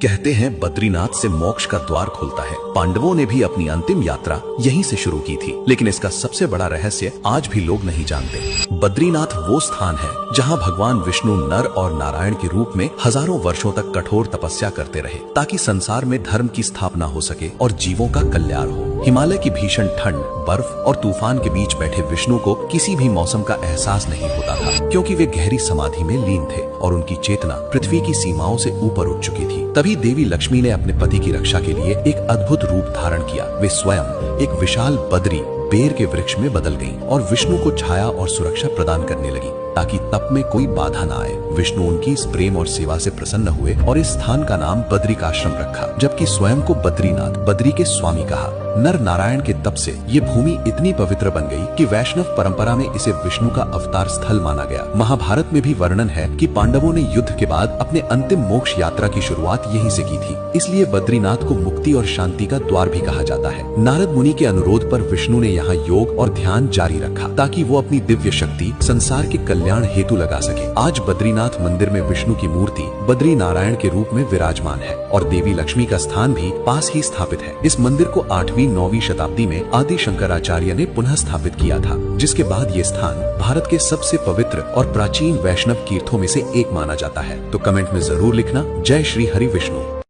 कहते हैं बद्रीनाथ से मोक्ष का द्वार खुलता है। पांडवों ने भी अपनी अंतिम यात्रा यहीं से शुरू की थी, लेकिन इसका सबसे बड़ा रहस्य आज भी लोग नहीं जानते। बद्रीनाथ वो स्थान है जहां भगवान विष्णु नर और नारायण के रूप में हजारों वर्षों तक कठोर तपस्या करते रहे, ताकि संसार में धर्म की स्थापना हो सके और जीवों का कल्याण हो। हिमालय की भीषण ठंड, बर्फ और तूफान के बीच बैठे विष्णु को किसी भी मौसम का एहसास नहीं होता था, क्योंकि वे गहरी समाधि में लीन थे और उनकी चेतना पृथ्वी की सीमाओं से ऊपर उठ चुकी थी। तभी देवी लक्ष्मी ने अपने पति की रक्षा के लिए एक अद्भुत रूप धारण किया। वे स्वयं एक विशाल बद्री बेर के वृक्ष में बदल गईं और विष्णु को छाया और सुरक्षा प्रदान करने लगी, ताकि तप में कोई बाधा न आए। विष्णु उनकी इस प्रेम और सेवा से प्रसन्न हुए और इस स्थान का नाम बद्रिकाश्रम रखा, जबकि स्वयं को बद्रीनाथ, बद्री के स्वामी कहा। नर नारायण के तप से ये भूमि इतनी पवित्र बन गई कि वैष्णव परंपरा में इसे विष्णु का अवतार स्थल माना गया। महाभारत में भी वर्णन है कि पांडवों ने युद्ध के बाद अपने अंतिम मोक्ष यात्रा की शुरुआत यहीं से की थी, इसलिए बद्रीनाथ को मुक्ति और शांति का द्वार भी कहा जाता है। नारद मुनि के अनुरोध पर विष्णु ने यहाँ योग और ध्यान जारी रखा, ताकि वो अपनी दिव्य शक्ति संसार के कल्याण हेतु लगा सके। आज बद्रीनाथ मंदिर में विष्णु की मूर्ति बद्री नारायण के रूप में विराजमान है और देवी लक्ष्मी का स्थान भी पास ही स्थापित है। इस मंदिर को 8वीं-9वीं शताब्दी में आदि शंकराचार्य ने पुनः स्थापित किया था, जिसके बाद ये स्थान भारत के सबसे पवित्र और प्राचीन वैष्णव तीर्थों में से एक माना जाता है। तो कमेंट में जरूर लिखना, जय श्री हरि विष्णु।